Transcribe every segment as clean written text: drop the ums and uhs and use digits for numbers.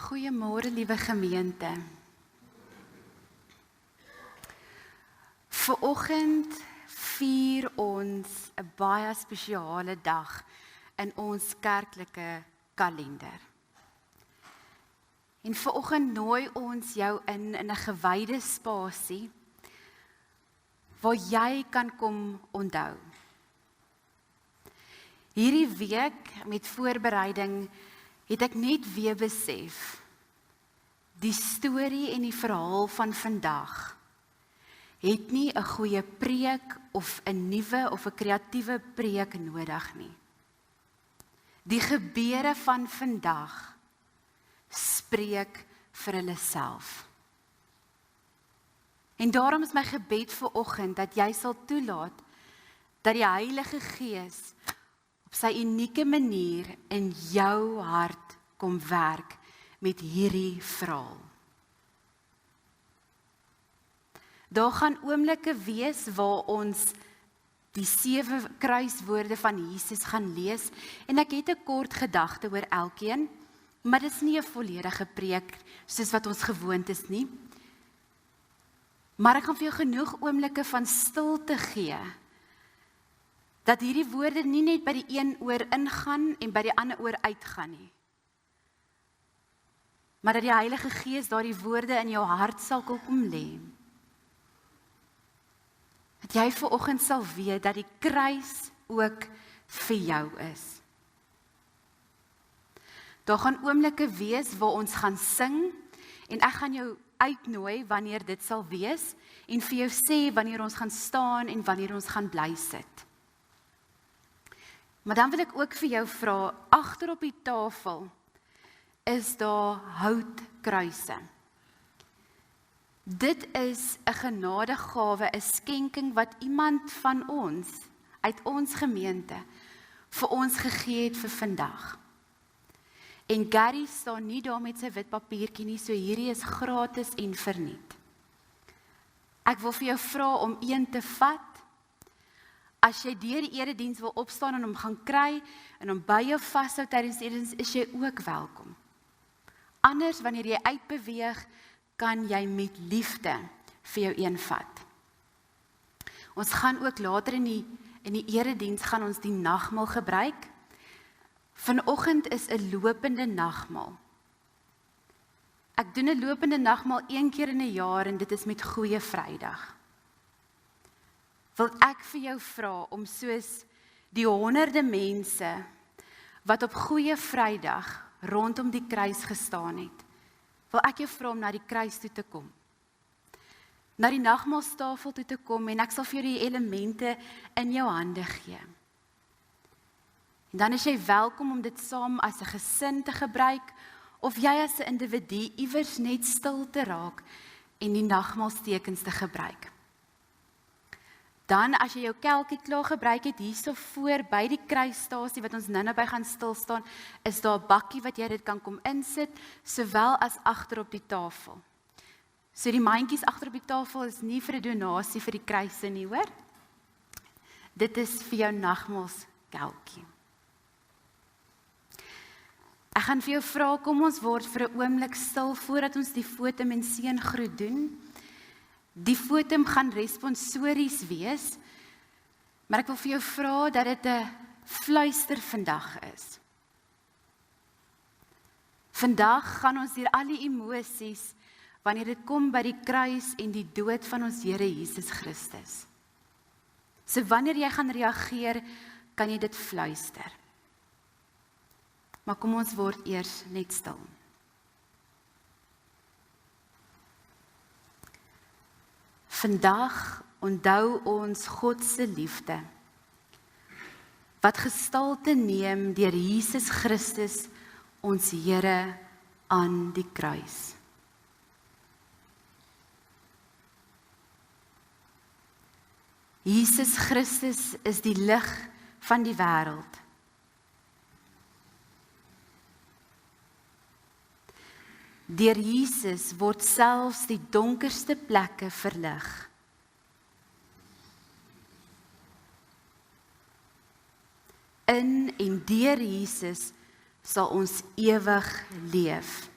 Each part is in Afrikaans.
Goeiemôre, liewe gemeente. Vanoggend vier ons 'n baie spesiale dag in ons kerklike kalender. En vanoggend nooi ons jou in 'n gewyde spasie waar jy kan kom onthou. Hierdie week met voorbereiding het ek net weer besef, die storie en die verhaal van vandag het nie 'n goeie preek of 'n nuwe of 'n kreatiewe preek nodig nie. Die gebeure van vandag spreek vir hulle self. En daarom is my gebed vir oggend dat jy sal toelaat dat die Heilige Gees op sy unieke manier in jou hart kom werk met hierdie verhaal. Daar gaan oomblikke wees waar ons die 7 kruiswoorde van Jesus gaan lees en ek het 'n kort gedagte oor elkeen, maar dit is nie 'n volledige preek soos wat ons gewoond is nie. Maar ek gaan vir jou genoeg oomblikke van stilte gee, dat hierdie woorde nie net by die een oor ingaan en by die ander oor uitgaan nie. Maar dat die Heilige Gees daardie woorde in jou hart sal kom lê. Dat jy vanoggend sal weet dat die kruis ook vir jou is. Daar gaan oomblikke wees waar ons gaan sing en ek gaan jou uitnooi wanneer dit sal wees en vir jou sê wanneer ons gaan staan en wanneer ons gaan bly sit. Maar dan wil ek ook vir jou vra, agter op die tafel is daar houtkruise. Dit is 'n genadegawe, 'n skenking wat iemand van ons, uit ons gemeente, vir ons gegee het vir vandag. En Gary staan nie daar met sy wit papiertjie nie, so hierdie is gratis en verniet. Ek wil vir jou vra om een te vat. As jy deur die erediens wil opstaan en hom gaan kry en hom by jou vashou tydens die erediens, is jy ook welkom. Anders, wanneer jy uitbeweeg, kan jy met liefde vir jou een vat. Ons gaan ook later in die erediens gaan ons die nagmaal gebruik. Vanoggend is 'n lopende nagmaal. Ek doen 'n lopende nagmaal 1 keer in 'n jaar en dit is met Goeie Vrydag. Wil ek vir jou vra om soos die honderde mense wat op Goeie Vrydag rondom die kruis gestaan het, wil ek jou vra om na die kruis toe te kom. Na die nagmaalstafel toe te kom en ek sal vir jou die elemente in jou hande gee. En dan is jy welkom om dit saam as 'n gesin te gebruik of jy as 'n individu iewers net stil te raak en die nagmaalstekens te gebruik. Dan as jy jou kelkie klaar gebruik het, hierso voor by die kruisstasie wat ons nou by gaan stil staan, is daar 'n bakkie wat jy dit kan kom insit, sowel as agter op die tafel. So die mandjies agter op die tafel is nie vir 'n donasie vir die kruise nie, hoor. Dit is vir jou nagmaalskelkie. Ek gaan vir jou vra, kom ons word vir 'n oomblik stil voordat ons die fotum en seëngroet doen. Die fotum gaan responsories wees, maar ek wil vir jou vra dat dit 'n fluister vandag is. Vandag gaan ons deur al die emosies wanneer dit kom by die kruis en die dood van ons Here Jesus Christus. So wanneer jy gaan reageer, kan jy dit fluister. Maar kom ons word eers net stil. Vandag onthou ons God se liefde, wat gestalte neem deur Jesus Christus, ons Here, aan die kruis. Jesus Christus is die lig van die wêreld. Deur Jesus word selfs die donkerste plekke verlig. In en deur Jesus sal ons ewig leef.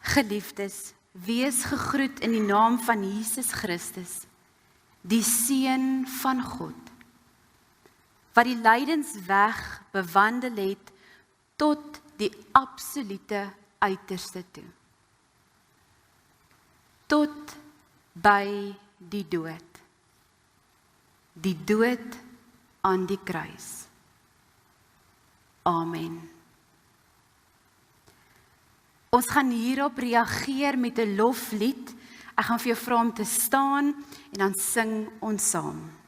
Geliefdes, wees gegroet in die naam van Jesus Christus, die Seun van God, wat die lydensweg bewandel het tot die absolute uiterste toe. Tot by die dood. Die dood aan die kruis. Amen. Ons gaan hierop reageer met 'n loflied. Ek gaan vir jou vra om te staan en dan sing ons saam.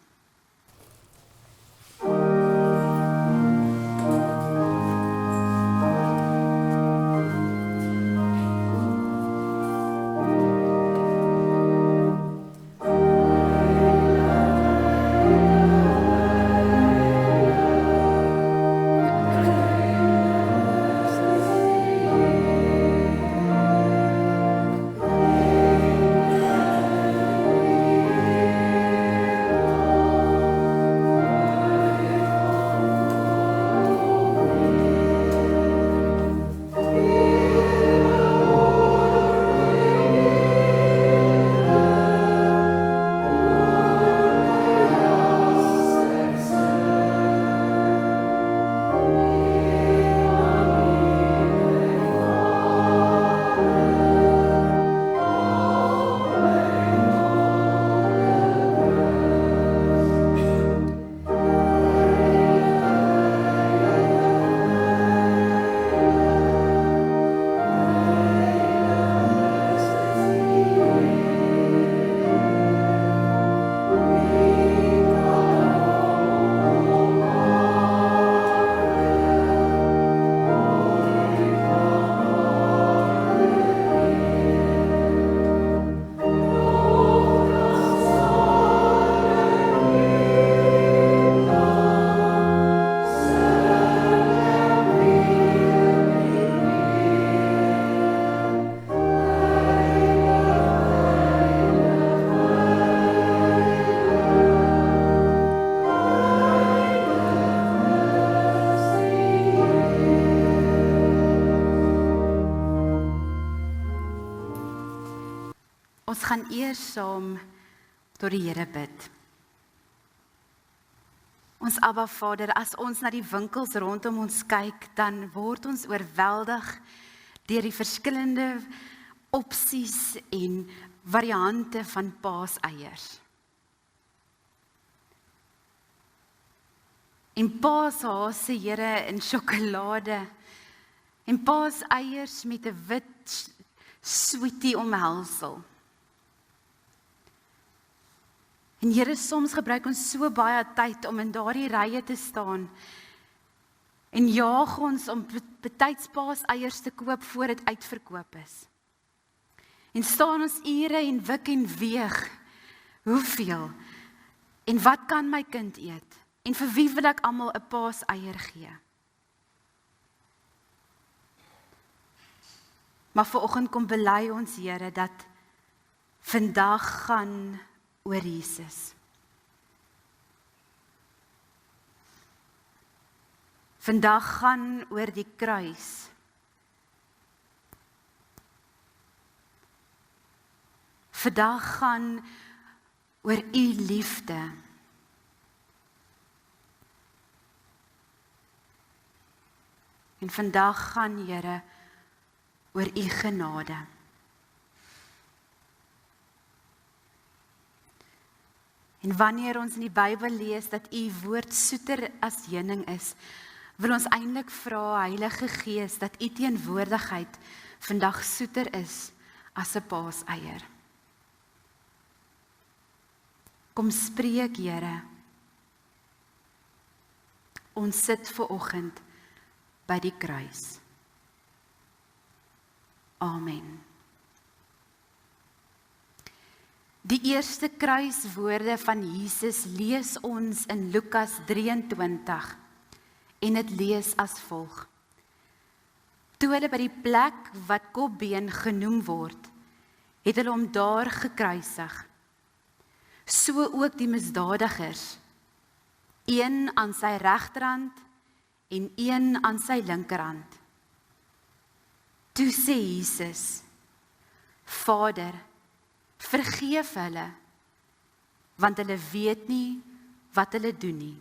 Ons gaan eers saam tot die Here bid. Ons Abba Vader, as ons na die winkels rondom ons kyk, dan word ons oorweldig deur die verskillende opsies en variante van paaseiers. En paashase, Here, in sjokolade, en paaseiers met 'n wit sweetie omhelsel. En Here, soms gebruik ons so baie tyd om in daardie rye te staan en jaag ons om betyds paaseiers te koop voor dit uitverkoop is. En staan ons ure en wik en weeg, hoeveel en wat kan my kind eet? En vir wie wil ek almal 'n paaseier gee? Maar vanoggend kom bely ons, Here, dat vandag gaan oor Jesus. Vandag gaan oor die kruis. Vandag gaan oor u liefde. En vandag gaan, Here, oor u genade. En wanneer ons in die Bybel lees dat u woord soeter as heuning is, wil ons eintlik vra, Heilige Gees, dat u teenwoordigheid vandag soeter is as 'n paaseier. Kom spreek, Here. Ons sit vanoggend by die kruis. Amen. Die eerste kruiswoorde van Jesus lees ons in Lukas 23 en dit lees as volg. Toe hulle by die plek wat Kopbeen genoem word, het hulle hom daar gekruisig. So ook die misdadigers, een aan sy regterhand en een aan sy linkerhand. Toe sê Jesus, Vader, vergeef hulle, want hulle weet nie wat hulle doen nie.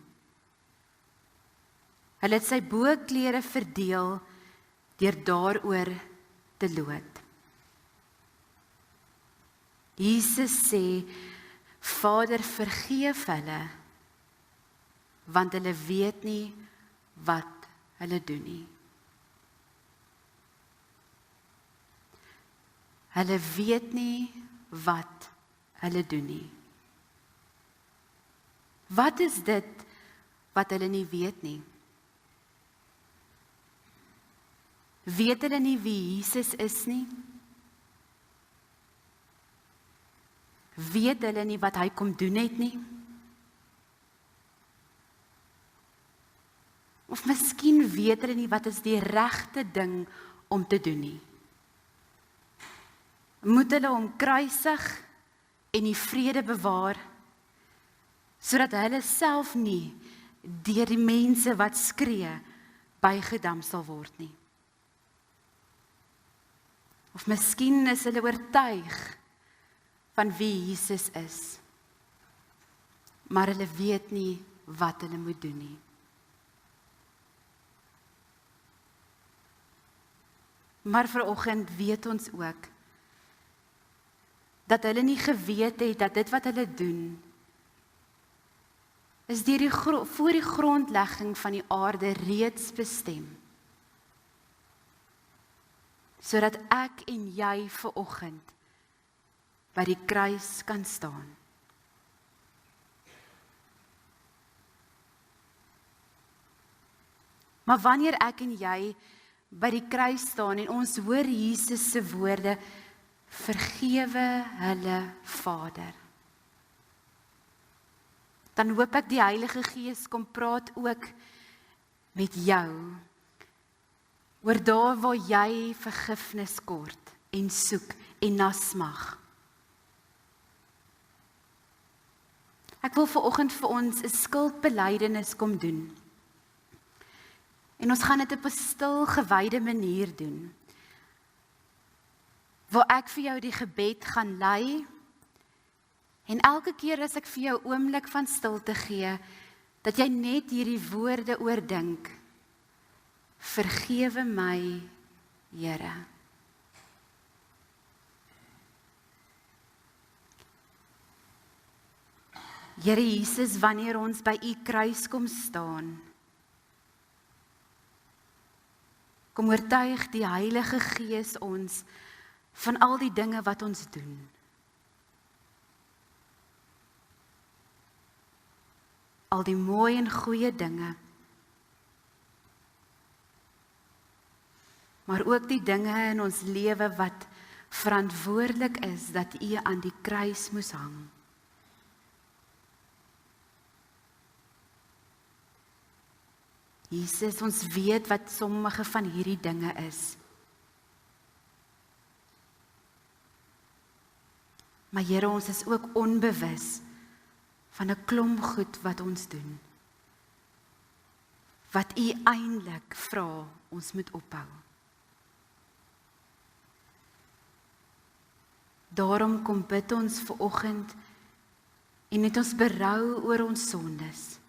Hulle het sy boklere verdeel deur daaroor te loot. Jesus sê, Vader, vergeef hulle, want hulle weet nie wat hulle doen nie. Hulle weet nie wat hulle doen nie. Wat is dit wat hulle nie weet nie? Weet hulle nie wie Jesus is nie? Weet hulle nie wat hy kom doen het nie? Of miskien weet hulle nie wat is die regte ding om te doen nie? Moet hulle hom kruisig en die vrede bewaar, sodat hulle self nie deur die mense wat skree bygedam sal word nie? Of miskien is hulle oortuig van wie Jesus is, maar hulle weet nie wat hulle moet doen nie. Maar vanoggend weet ons ook dat hulle nie geweet het dat dit wat hulle doen is deur voor die grondlegging van die aarde reeds bestem. Sodat ek en jy vanoggend by die kruis kan staan. Maar wanneer ek en jy by die kruis staan en ons hoor Jesus se woorde, vergewe hulle, Vader, dan hoop ek die Heilige Gees kom praat ook met jou oor daar waar jy vergifnis kort en soek en na smag. Ek wil vanoggend vir ons 'n skuldbelydenis kom doen. En ons gaan dit op 'n stil, gewyde manier doen. Waar ek vir jou die gebed gaan lei, en elke keer as ek vir jou 'n oomblik van stilte gee, dat jy net hierdie woorde oordink. Vergewe my, Here. Here Jesus, wanneer ons by u kruis kom staan, kom oortuig die Heilige Gees ons van al die dinge wat ons doen. Al die mooi en goeie dinge, maar ook die dinge in ons lewe wat verantwoordelik is dat u aan die kruis moes hang. Jesus, ons weet wat sommige van hierdie dinge is. Maar Here, ons is ook onbewus van 'n klomp goed wat ons doen. Wat u eintlik vra ons moet ophou. Daarom kom bid ons vanoggend en het ons berou oor ons sondes.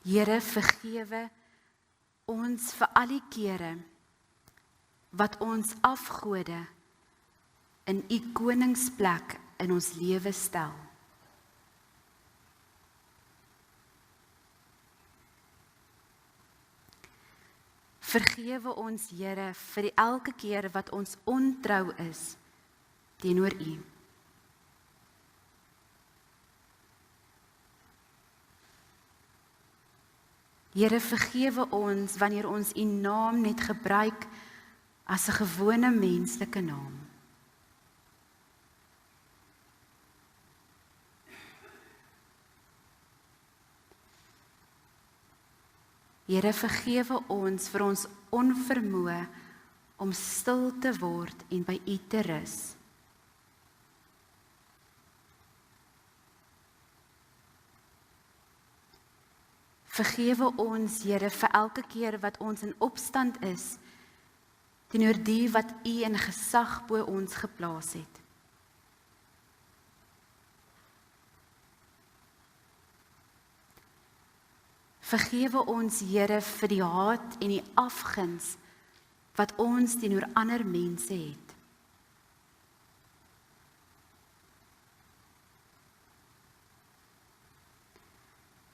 Here, vergewe ons vir al die kere wat ons afgode in u koningsplek in ons lewe stel. Vergewe ons, Here, vir die elke keer wat ons ontrou is teenoor u. Here, vergewe ons wanneer ons u naam net gebruik as 'n gewone menslike naam. Here, vergewe ons vir ons onvermoë om stil te word en by u te rus. Vergewe ons, Here, vir elke keer wat ons in opstand is teenoor die wat U in gesag bo ons geplaas het. Vergewe ons, Here, vir die haat en die afguns wat ons teenoor ander mense het.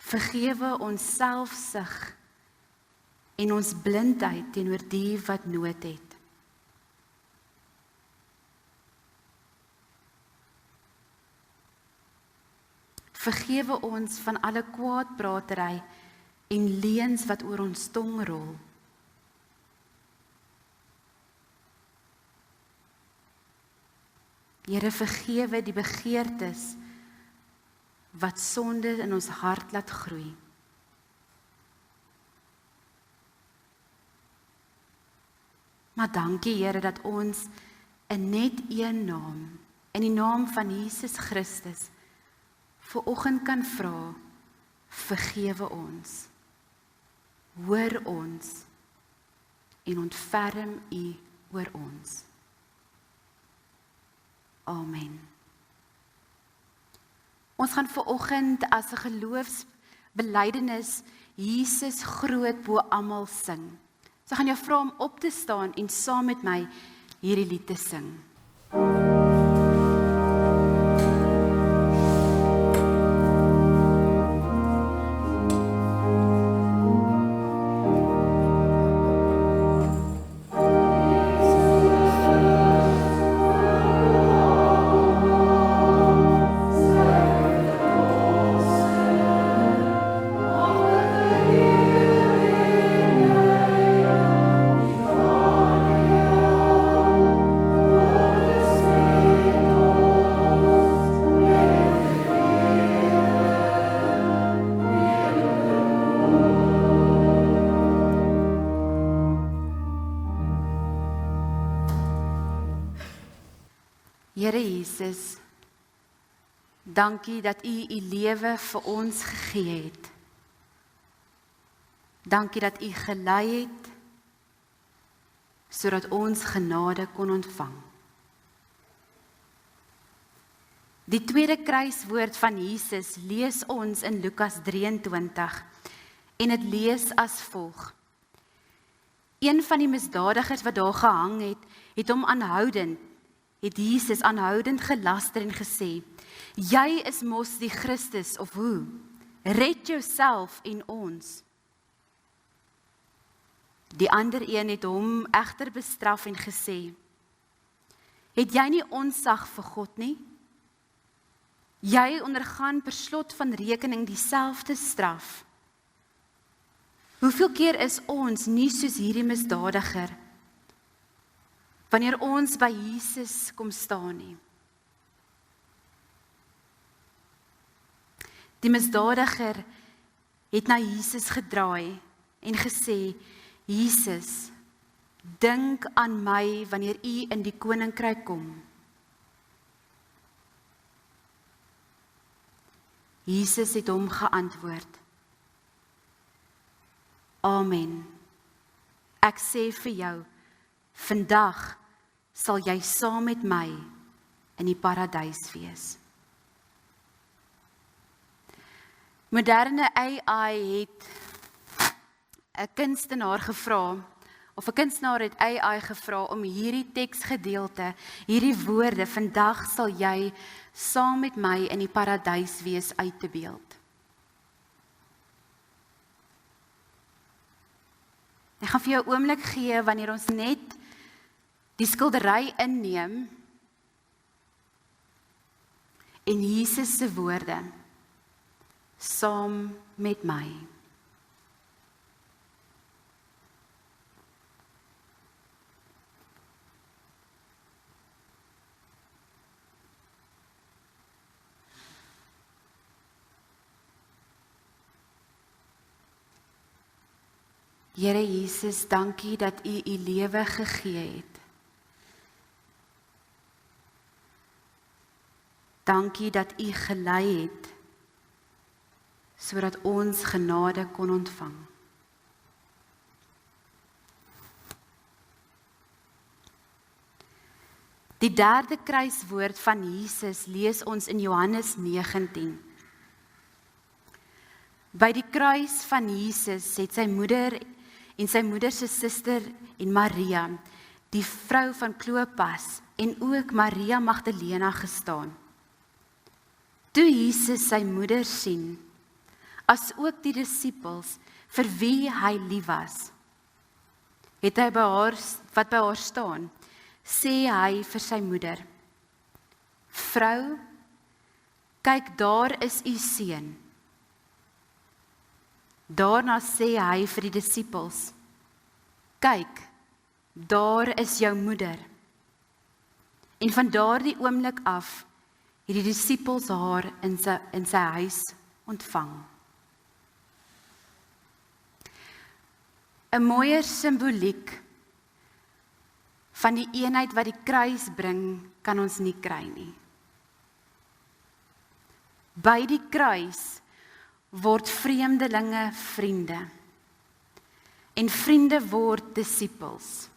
Vergewe ons selfsug en ons blindheid teenoor die wat nood het. Vergewe ons van alle kwaadpratery en leuns wat oor ons tong rol. Here, vergewe die begeertes wat sonde in ons hart laat groei. Maar dankie, Here, dat ons in net een naam, in die naam van Jesus Christus, vanoggend kan vra, vergewe ons, hoor ons en ontferm U oor ons. Amen. Ons gaan vanoggend as 'n geloofsbelydenis Jesus groot bo almal sing. So ek gaan jou vra om op te staan en saam met my hierdie lied te sing. Here Jesus, dankie dat U U lewe vir ons gegee het. Dankie dat U gelei het, sodat ons genade kon ontvang. Die tweede kruiswoord van Jesus lees ons in Lukas 23 en dit lees as volg. Een van die misdadigers wat daar gehang het hom het Jesus aanhoudend gelaster en gesê, jy is mos die Christus of hoe? Red jouself en ons. Die ander een het hom egter bestraf en gesê, het jy nie onsag vir God nie? Jy ondergaan per slot van rekening dieselfde straf. Hoeveel keer is ons nie soos hierdie misdadiger, wanneer ons by Jesus kom staan nie? Die misdadiger het na Jesus gedraai en gesê, Jesus, dink aan my wanneer U in die koninkryk kom. Jesus het hom geantwoord, Amen. Ek sê vir jou, vandag sal jy saam met my in die paradys wees. Moderne AI het 'n kunstenaar gevra, of 'n kunstenaar het AI gevra om hierdie teksgedeelte, hierdie woorde, vandag sal jy saam met my in die paradys wees, uit te beeld. Ek gaan vir jou 'n oomblik gee wanneer ons net die skildery inneem en Jesus se woorde saam met my. Here Jesus, dankie dat U U lewe gegee het. Dankie dat U gelei het, sodat ons genade kon ontvang. Die derde kruiswoord van Jesus lees ons in Johannes 19. By die kruis van Jesus het sy moeder en sy moeder se suster en Maria, die vrou van Klopas en ook Maria Magdalena gestaan. Toe Jesus sy moeder sien, as ook die disippels vir wie hy lief was, het hy wat by haar staan, sê hy vir sy moeder, vrou, kyk daar is u seun. Daarna sê hy vir die disippels, kyk, daar is jou moeder. En van daardie oomblik af, het die disippels haar in sy huis ontvang. 'n mooier simboliek van die eenheid wat die kruis bring, kan ons nie kry nie. By die kruis word vreemdelinge vriende. En vriende word disippels.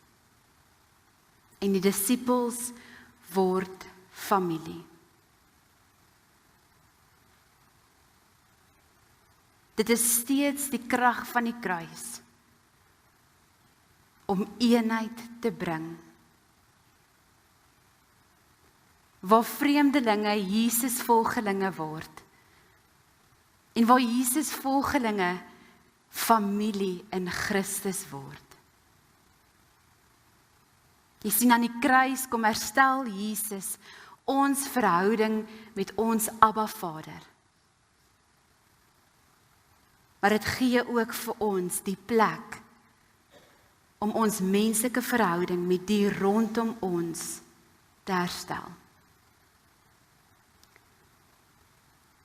En die disippels word familie. Dit is steeds die krag van die kruis om eenheid te bring. Waar vreemdelinge Jesus volgelinge word en waar Jesus volgelinge familie in Christus word. Jy sien, aan die kruis kom herstel Jesus ons verhouding met ons Abba Vader. Maar dit gee ook vir ons die plek om ons menslike verhouding met die rondom ons te herstel.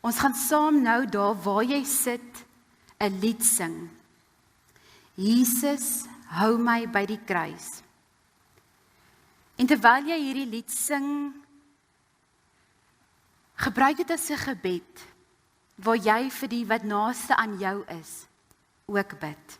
Ons gaan saam nou daar waar jy sit, 'n lied sing. Jesus, hou my by die kruis. En terwyl jy hierdie lied sing, gebruik dit as 'n gebed, waar jy vir die wat naaste aan jou is, ook bid.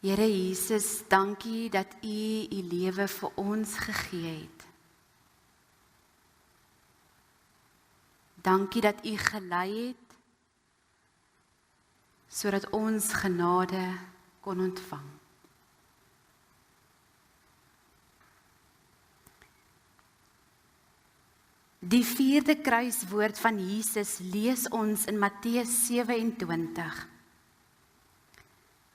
Here Jesus, dankie dat U U lewe vir ons gegee het. Dankie dat U gelei het, sodat ons genade kon ontvang. Die 4de kruiswoord van Jesus lees ons in Matteus 27.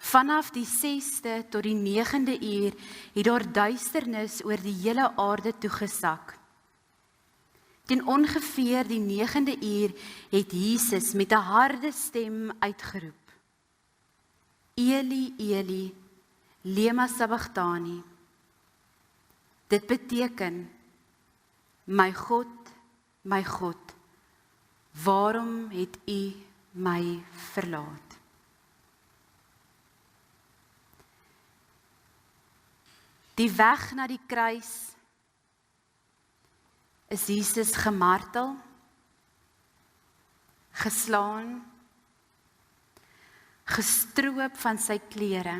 Vanaf die 6de tot die 9de uur het daar duisternis oor die hele aarde toegesak. Ten ongeveer die 9de uur het Jesus met 'n harde stem uitgeroep: Eli, Eli, lema sabachthani. Dit beteken, my God, waarom het U my verlaat? Die weg na die kruis is Jesus gemartel, geslaan, gestroop van sy klere.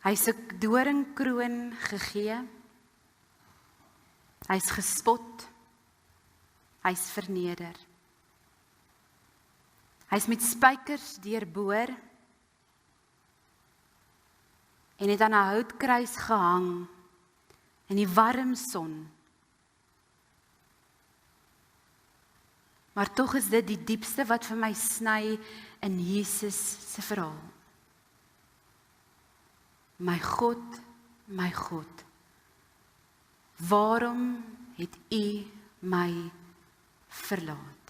Hy is 'n doringkroon gegee, hy is gespot, hy is verneder. Hy is met spykers deurboor en het aan 'n houtkruis gehang in die warm son. Maar tog is dit die diepste wat vir my sny in Jesus se verhaal. My God, waarom het U my verlaat?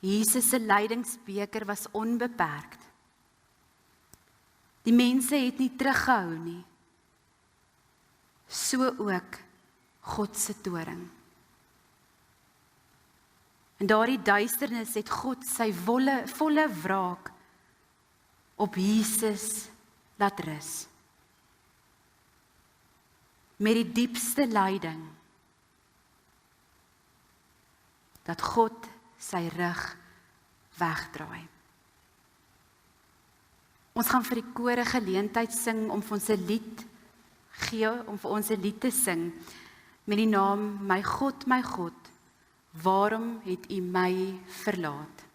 Jesus se lydingsbeker was onbeperk. Die mense het nie teruggehou nie. So ook God se toring. In daardie duisternis het God sy volle wraak op Jesus laat rus. Met die diepste lyding dat God sy rug wegdraai. Ons gaan vir die kore geleentheid sing om vir ons 'n lied gee, om vir ons 'n lied te sing met die naam My God, waarom het U my verlaat?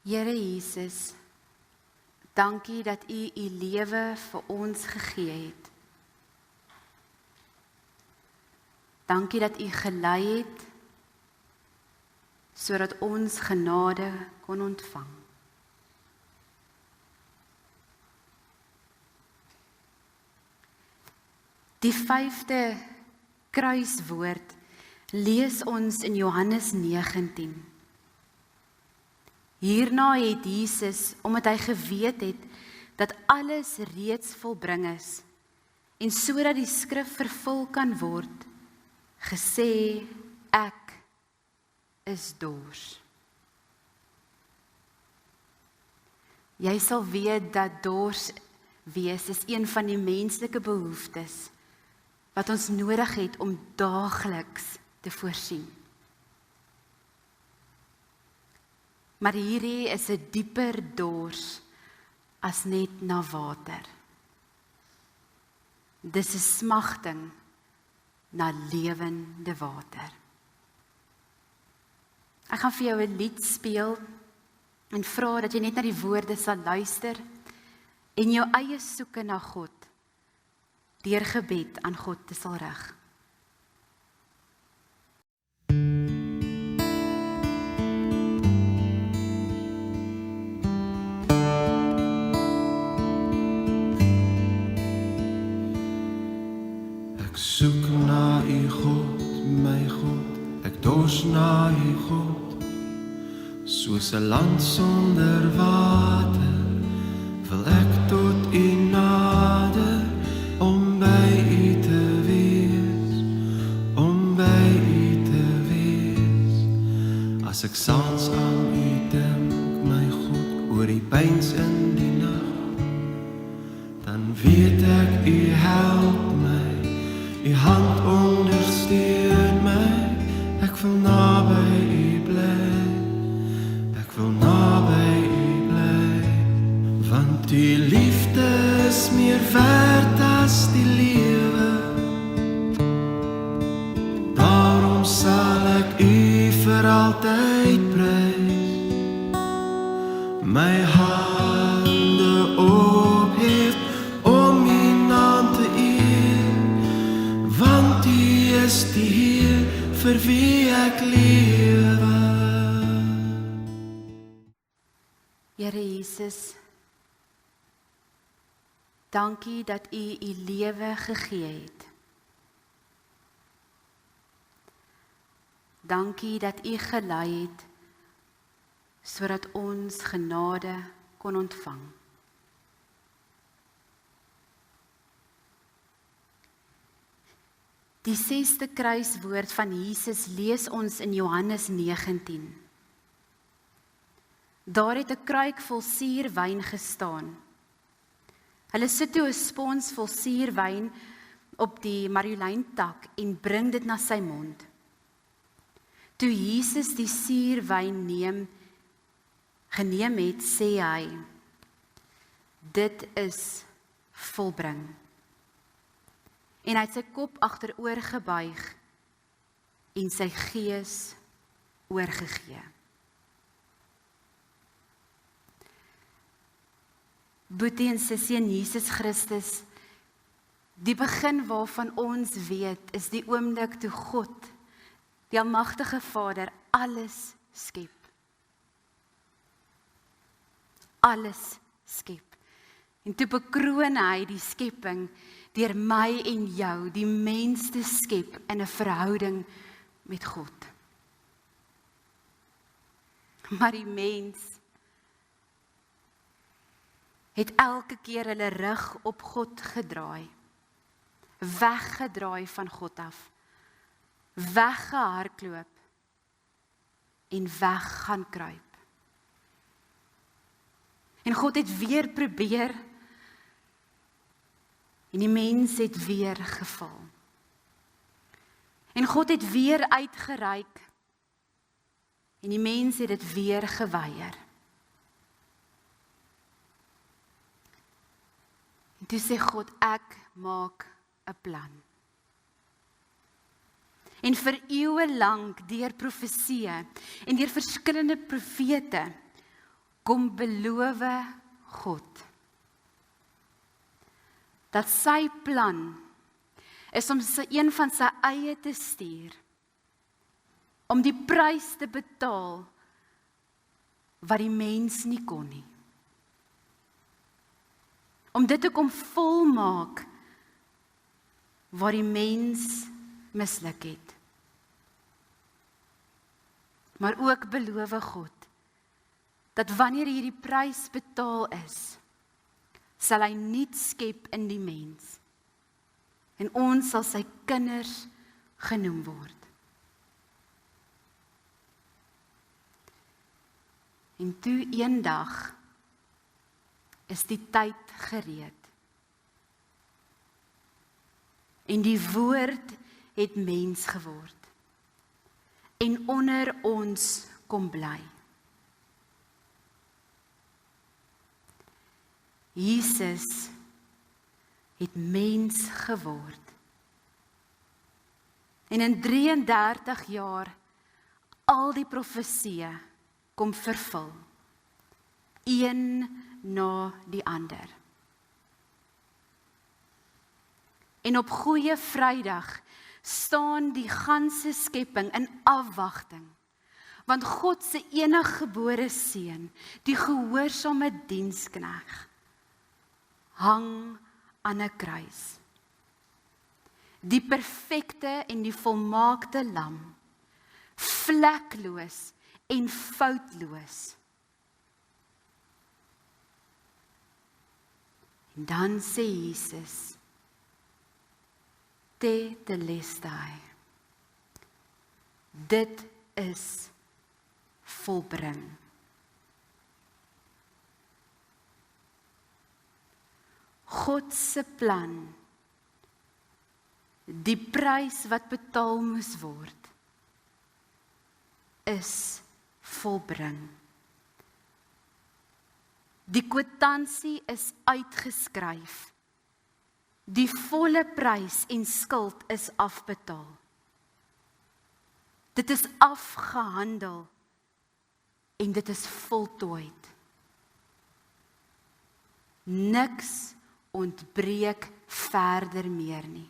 Here Jesus, dankie dat U U lewe vir ons gegee het. Dankie dat U gelei het, sodat ons genade kon ontvang. Die 5de kruiswoord lees ons in Johannes 19. Hierna het Jesus, omdat hy geweet het dat alles reeds volbring is en sodat die skrif vervul kan word, gesê, ek is dors. Jy sal weet dat dors wees is een van die menslike behoeftes wat ons nodig het om daagliks te voorsien. maar hierdie is 'n dieper dors as net na water. Dis 'n smagting na lewende water. Ek gaan vir jou 'n lied speel en vra dat jy net na die woorde sal luister en jou eie soeke na God deur gebed aan God te sal rig. Ek soek na U God, my God, ek dors na U God, soos 'n land sonder water, wil ek tot U nader, om by U te wees, om by U te wees. As ek saans aan U dink, my God, oor die pyns in die nag, dan weet ek U help my, U hand ondersteun my, ek wil naby U bly, ek wil naby U bly, want U liefde is meer werd as die lewe, daarom sal ek U vir altyd prys, my hande ophef om U naam te eer, want U is die Heer vir wie ek lewe. Here Jesus, dankie dat U U lewe gegee het. Dankie dat U gelei het sodat ons genade kon ontvang. Die 6de kruiswoord van Jesus lees ons in Johannes 19. Daar het 'n kruik vol suurwyn gestaan. Hulle sit toe 'n spons vol suurwyn op die marjolyntak en bring dit na sy mond. Toe Jesus die suurwyn geneem het, sê hy, dit is volbring. En hy het sy kop agteroor gebuig en sy gees oorgegee. Boetie en sussie in Jesus Christus, die begin waarvan ons weet, is die oomblik toe God, die almagtige Vader, alles skep. Alles skep. En toe bekroon hy die skepping deur my en jou, die mens te skep in 'n verhouding met God. Maar die mens het elke keer hulle rug op God gedraai, weggedraai van God af, weggehardloop en weg gaan kruip. En God het weer probeer en die mens het weer geval. En God het weer uitgereik en die mens het dit weer geweier. En toe sê God, ek maak 'n plan. En vir eeue lank deur profeseë en deur verskillende profete kom beloof God dat sy plan is om een van sy eie te stuur, om die prys te betaal wat die mens nie kon nie. Om dit te kom volmaak waar die mens misluk het. Maar ook beloof God dat wanneer hierdie prys betaal is, sal hy nuut skep in die mens. En ons sal sy kinders genoem word. En toe eendag is die tyd gereed. En die woord het mens geword. En onder ons kom bly. Jesus het mens geword. En in 33 jaar al die profesieë kom vervul. Een na die ander. En op Goeie Vrydag staan die ganse skepping in afwagting. Want God se eniggebore seun, die gehoorsame diensknegt, hang aan 'n kruis. Die perfekte en die volmaakte lam, vlekloos en foutloos. En dan sê Jesus, tetelestai. Dit is volbring. God se plan, die prys wat betaal moes word, is volbring. Die kwitansie is uitgeskryf. Die volle prys en skuld is afbetaal. Dit is afgehandel en dit is voltooid. Niks ontbreek verder meer nie.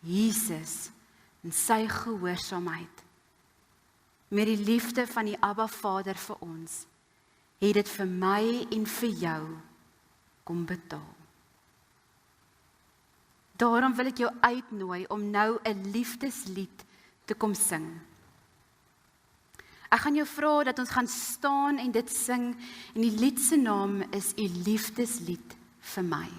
Jesus en sy gehoorsaamheid met die liefde van die Abba Vader vir ons, het dit vir my en vir jou kom betaal. Daarom wil ek jou uitnooi om nou 'n liefdeslied te kom sing. Ek gaan jou vra dat ons gaan staan en dit sing, en die lied se naam is U liefdeslied vir my.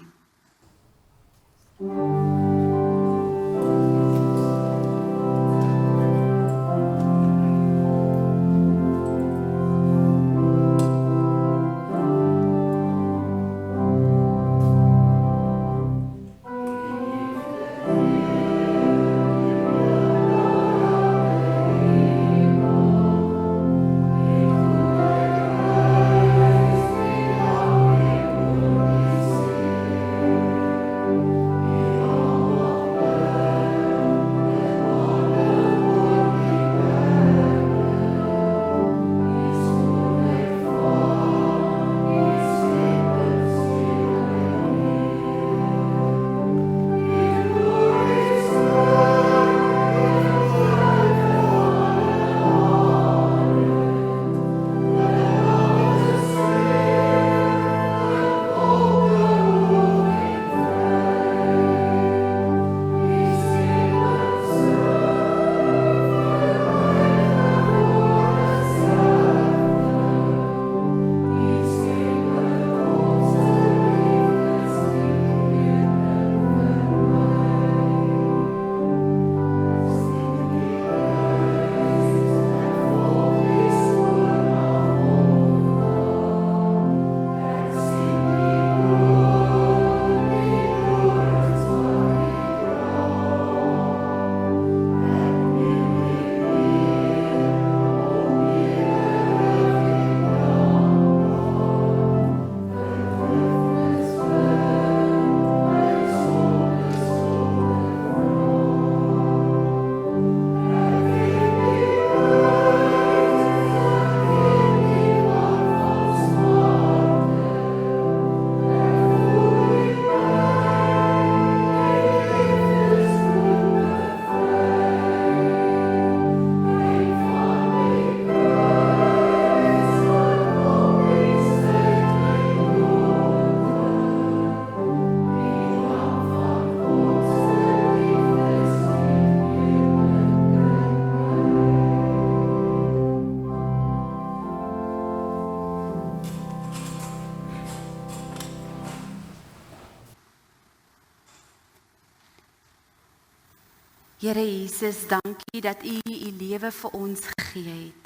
Here Jesus, dankie dat U U lewe vir ons gegee het.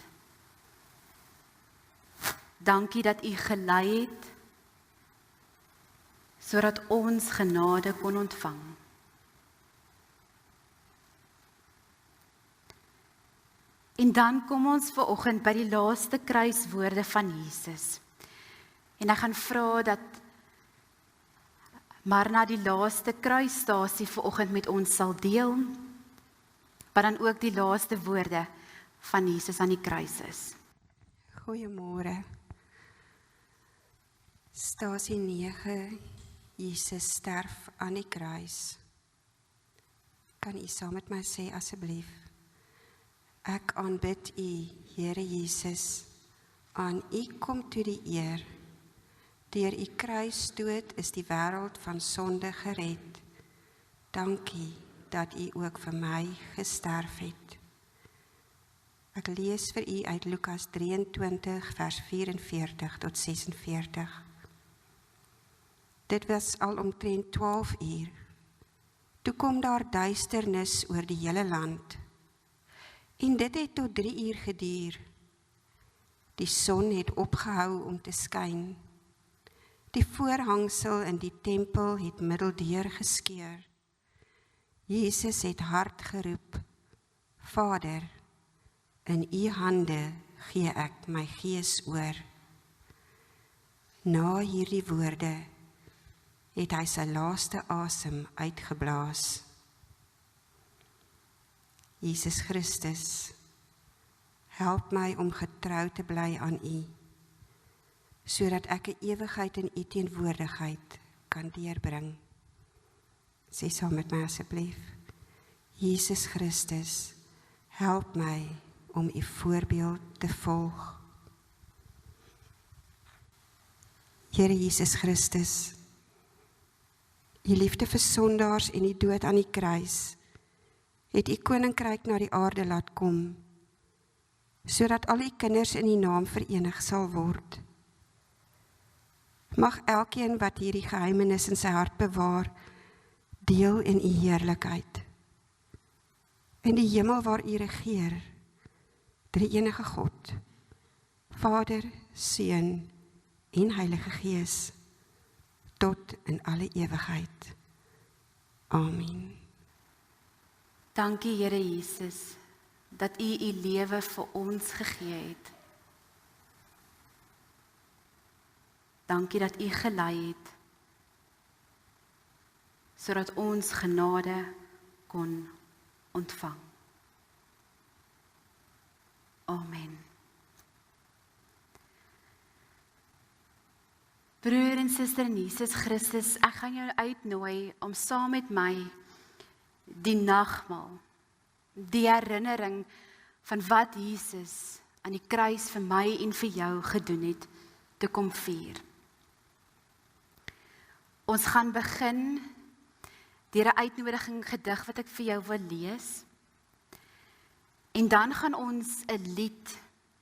Dankie dat U gelei het, sodat ons genade kon ontvang. En dan kom ons vanoggend by die laaste kruiswoorde van Jesus. En ek gaan vra dat Marna die laaste kruisstasie vanoggend met ons sal deel, wat dan ook die laaste woorde van Jesus aan die kruis is. Goeiemôre. Stasie 9, Jesus sterf aan die kruis. Kan u saam met my sê asseblief? Ek aanbid u, Here Jesus, aan u kom toe die eer. Deur u kruisdood is die wêreld van sonde gered. Dankie dat u ook vir my gesterf het. Ek lees vir u uit Lukas 23 vers 44 tot 46. Dit was al omtrent 12 uur. Toe kom daar duisternis oor die hele land. En dit het tot 3 uur geduur. Die son het opgehou om te skyn. Die voorhangsel in die tempel het middeldeur geskeur. Jesus het hard geroep, Vader, in u hande gee ek my gees oor. Na hierdie woorde het hy sy laaste asem uitgeblaas. Jesus Christus, help my om getrou te bly aan u, sodat ek 'n ewigheid in u teenwoordigheid kan deurbring. Sê saam met my asseblief, Jesus Christus, help my om u voorbeeld te volg. Here Jesus Christus, u liefde vir sondaars en die dood aan die kruis, het u koninkryk na die aarde laat kom, sodat al u kinders in die naam verenig sal word. Mag elkeen wat hierdie geheimenis in sy hart bewaar, deel in u heerlikheid. In die hemel waar u regeer, drie-enige God, Vader, Seun en Heilige Gees, tot in alle ewigheid. Amen. Dankie Here Jesus, dat u u lewe vir ons gegee het. Dankie dat u gelei het, sodat ons genade kon ontvang. Amen. Broer en suster in Jesus Christus, ek gaan jou uitnooi om saam met my die nagmaal, die herinnering van wat Jesus aan die kruis vir my en vir jou gedoen het, te kom vier. Ons gaan begin deur 'n uitnodiging gedig wat ek vir jou wil lees. En dan gaan ons 'n lied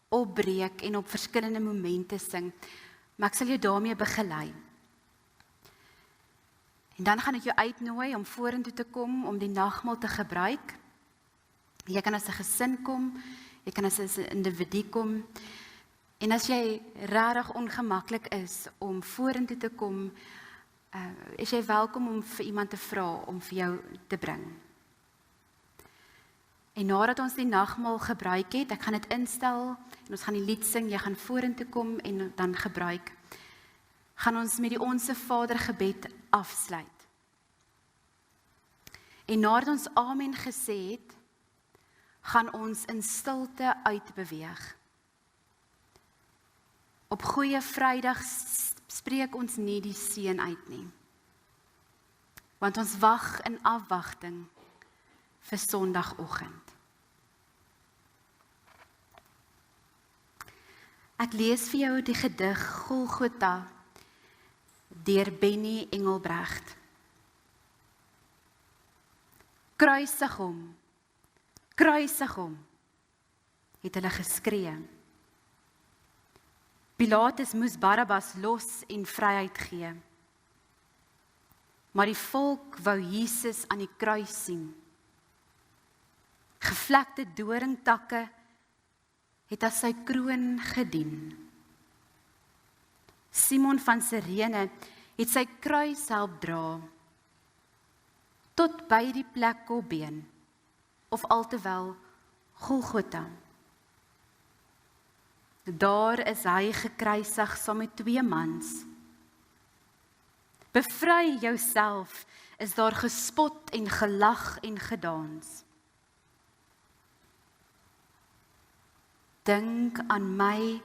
opbreek en op verskillende momente sing. Maar ek sal jou daarmee begelei. En dan gaan ek jou uitnooi om vorentoe te kom om die nagmaal te gebruik. Jy kan as 'n gesin kom, jy kan as 'n individu kom. En as jy regtig ongemaklik is om vorentoe te kom, is jy welkom om vir iemand te vra om vir jou te bring. En nadat ons die nagmaal gebruik het, ek gaan dit instel en ons gaan die lied sing, jy gaan vorentoe kom en dan gebruik, gaan ons met die Onse Vader gebed afsluit. En nadat ons amen gesê het, gaan ons in stilte uitbeweeg. Op Goeie Vrydag spreek ons nie die seën uit nie, want ons wag in afwagting vir Sondagoggend. Ek lees vir jou die gedig Golgotha deur Benny Engelbrecht. Kruisig hom, het hulle geskree. Pilatus moes Barabbas los en vryheid gee. Maar die volk wou Jesus aan die kruis sien. Gevlekte doringtakke het as sy kroon gedien. Simon van Sirene het sy kruis help dra, tot by die plek Kolbeen, of altevel Golgotha. Daar is hy gekruisig saam met 2 mans. Bevry jouself, is daar gespot en gelag en gedans. Dink aan my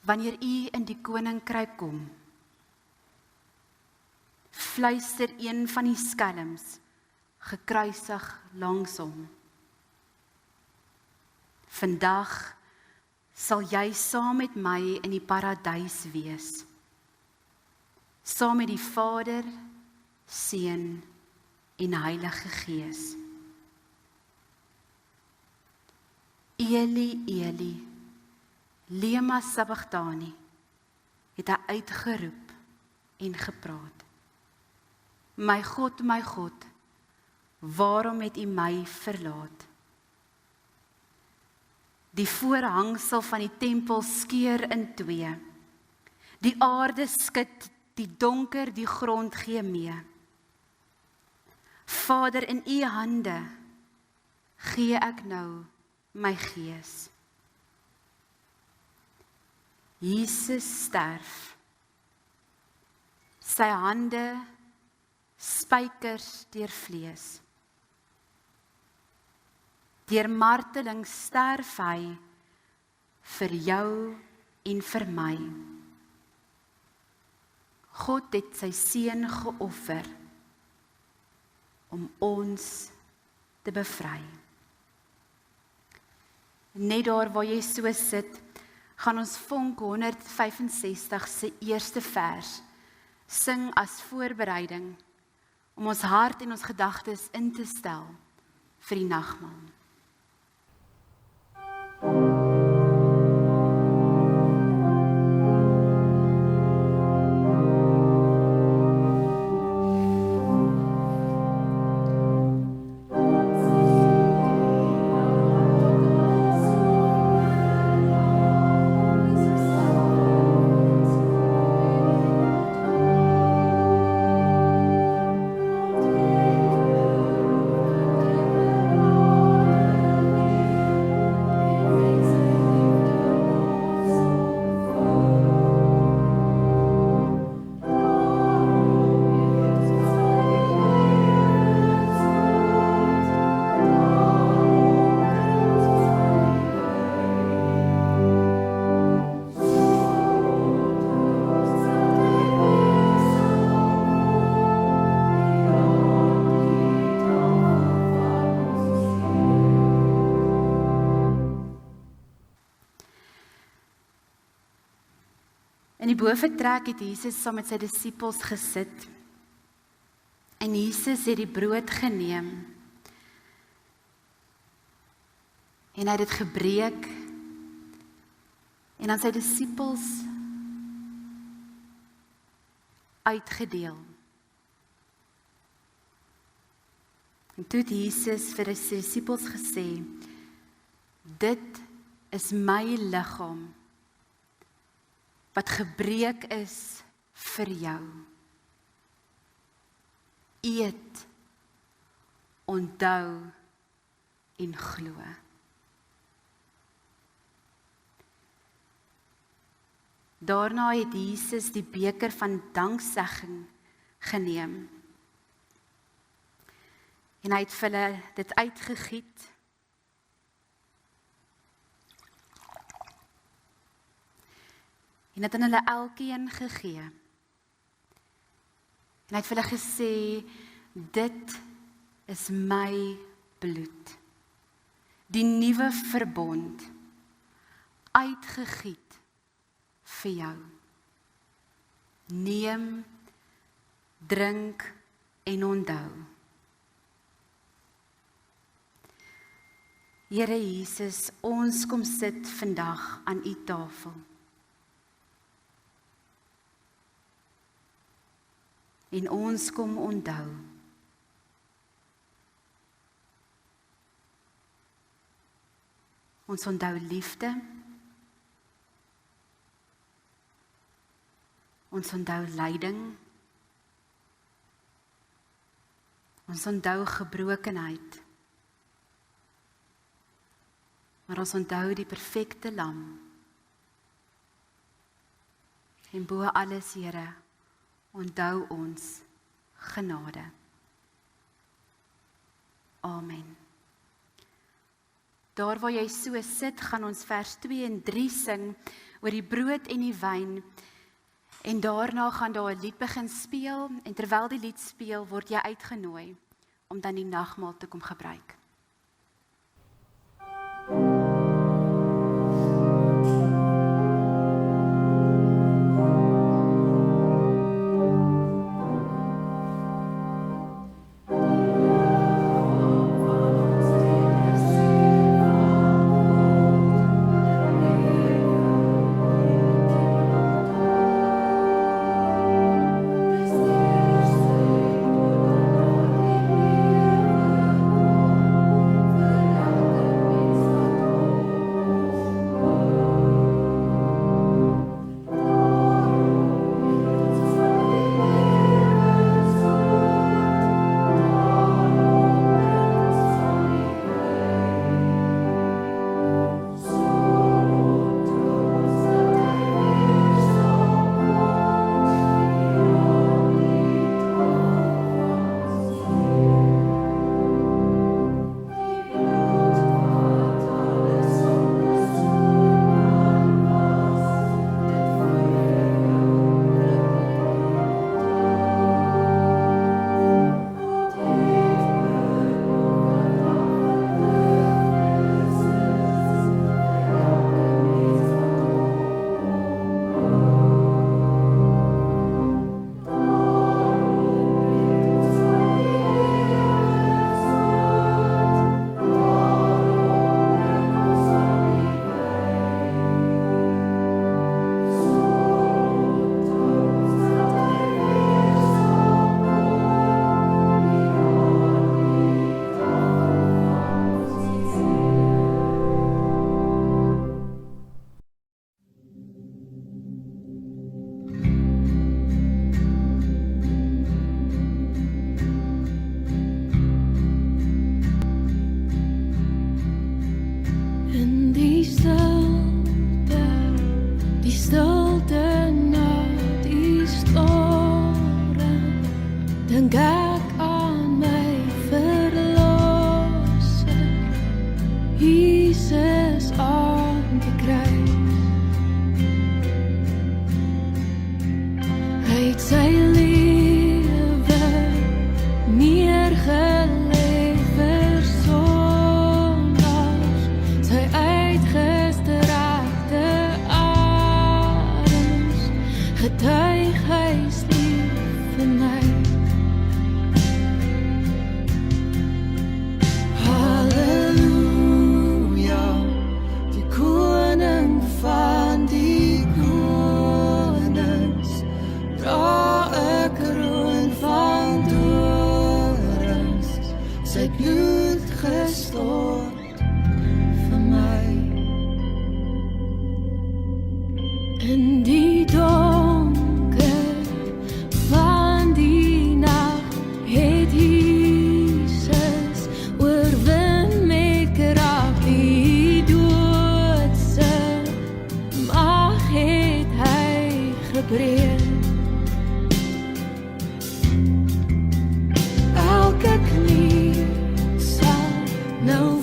wanneer u in die koninkryk kom. Fluister een van die skelms, gekruisig langs hom. Vandag sal jy saam met my in die paradys wees. Saam met die Vader, Seun en Heilige Gees. Eli, Eli, lema sabachthani, het hy uitgeroep en gepraat. My God, waarom het u my verlaat? Die voorhangsel van die tempel skeur in 2. Die aarde skud, die donker, die grond gee mee. Vader, in u hande gee ek nou my gees. Jesus sterf. Sy hande spykers deur vlees. Deur marteling sterf hy vir jou en vir my. God het sy seun geoffer om ons te bevry. Net daar waar jy so sit, gaan ons vonk 165 se eerste vers sing as voorbereiding om ons hart en ons gedagtes in te stel vir die nagmaal. In die boventrek het Jesus saam met sy disippels gesit en Jesus het die brood geneem en hy het dit gebreek en aan sy disippels uitgedeel. En toe het Jesus vir sy disippels gesê, dit is my liggaam wat gebreek is vir jou. Eet, onthou en glo. Daarna het Jesus die beker van danksegging geneem. En hy het vir hulle dit uitgegiet. En het aan hulle elkeen gegee. En hy het vir hulle gesê, dit is my bloed. Die nuwe verbond, uitgegiet vir jou. Neem, drink en onthou. Here Jesus, ons kom sit vandag aan u tafel. En ons kom onthou. Ons onthou liefde. Ons onthou lyding. Ons onthou gebrokenheid. Maar ons onthou die perfekte lam En bo alles, Here, onthou ons genade. Amen. Daar waar jy so sit, gaan ons vers 2 en 3 sing oor die brood en die wyn. En daarna gaan daar 'n lied begin speel, en terwyl die lied speel, word jy uitgenooi om dan die nagmaal te kom gebruik. Elke knie sal nou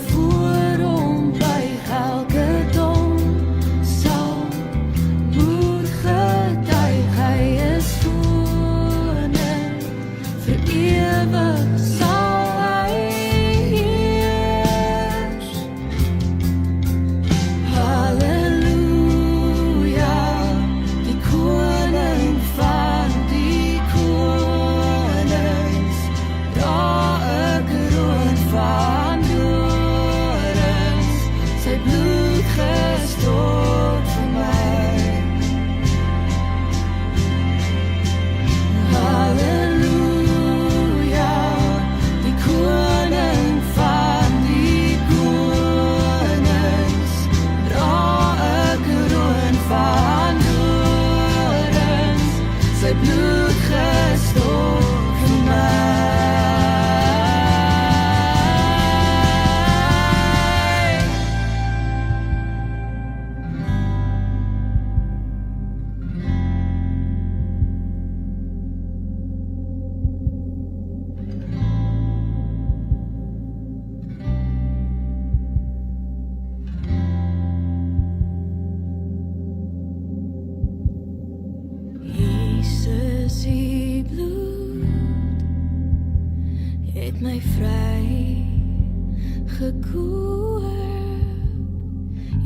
het my vry gekoop.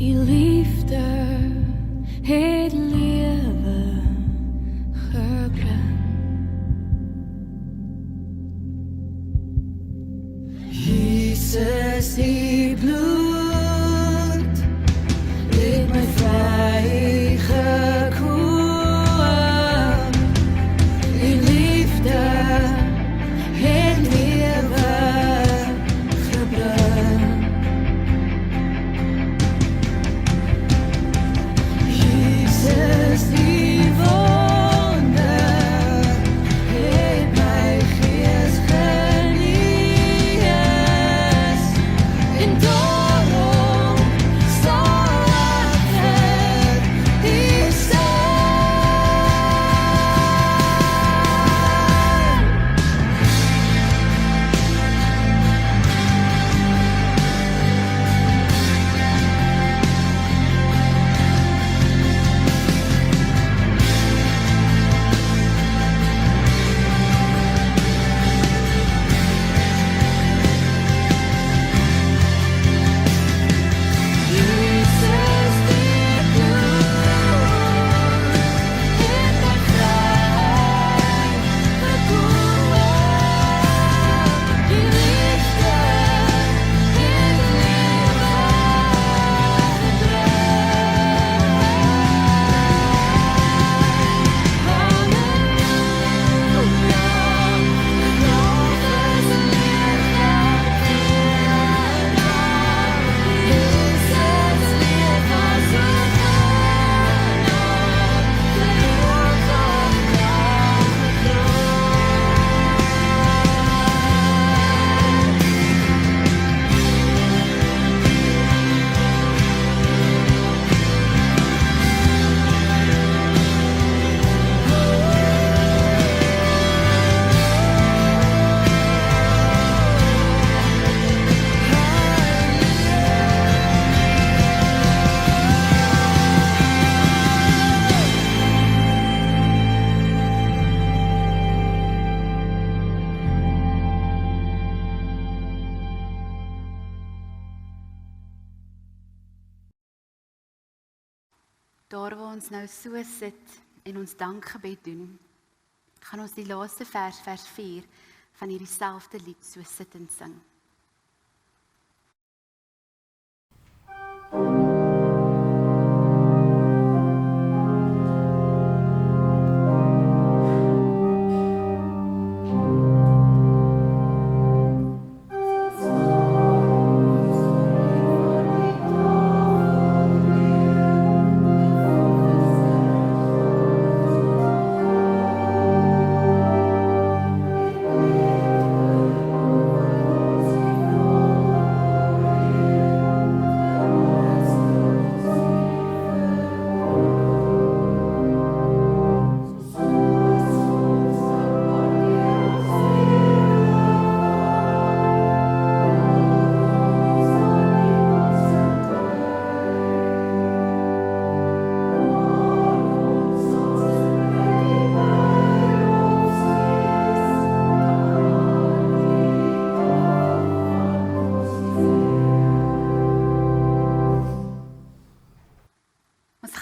U liefde het lewe gebring. Jesus, die bloed het my vry gekoop. U liefde het lewe gebring. Jesus, die wonder het my gees genees. En daarom sal ek vir U Daar waar ons nou so sit en ons dankgebed doen, gaan ons die laaste vers 4, van hierdie selfde lied so sit en sing.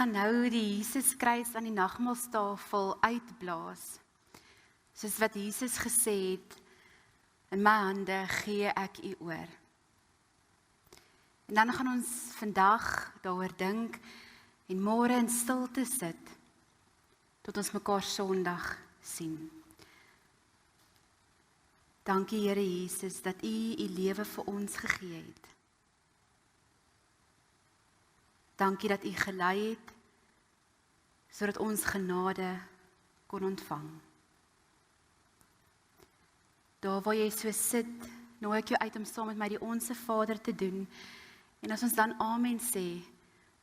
Nou die Jesuskruis aan die nagmaalstafel uitblaas. Soos wat Jesus gesê het, in my hande gee ek U oor. En dan gaan ons vandag daaroor dink en môre in stilte sit, tot ons mekaar Sondag sien. Dankie Here Jesus, dat U U lewe vir ons gegee het. Dankie dat U gelei het, sodat ons genade kon ontvang. Daar waar jy so sit, nooi ek jou uit om saam met my die Onse Vader te doen, en as ons dan Amen sê,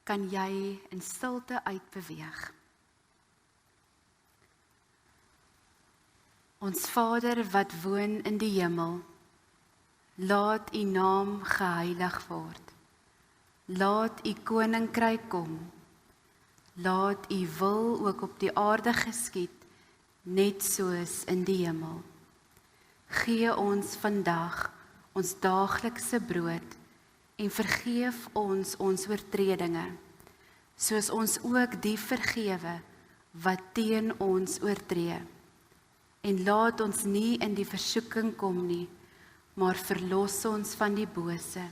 kan jy in stilte uitbeweeg. Ons Vader wat woon in die hemel, laat U naam geheilig word. Laat U koninkryk kom. Laat U wil ook op die aarde geskied, net soos in die hemel. Gee ons vandag ons daaglikse brood en vergeef ons oortredinge, soos ons ook die vergewe wat teen ons oortree. En laat ons nie in die versoeking kom nie, maar verlos ons van die bose.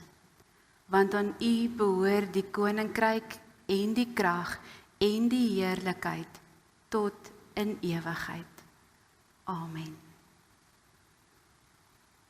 Want aan U behoort die koninkryk en die krag en die heerlikheid tot in ewigheid. Amen.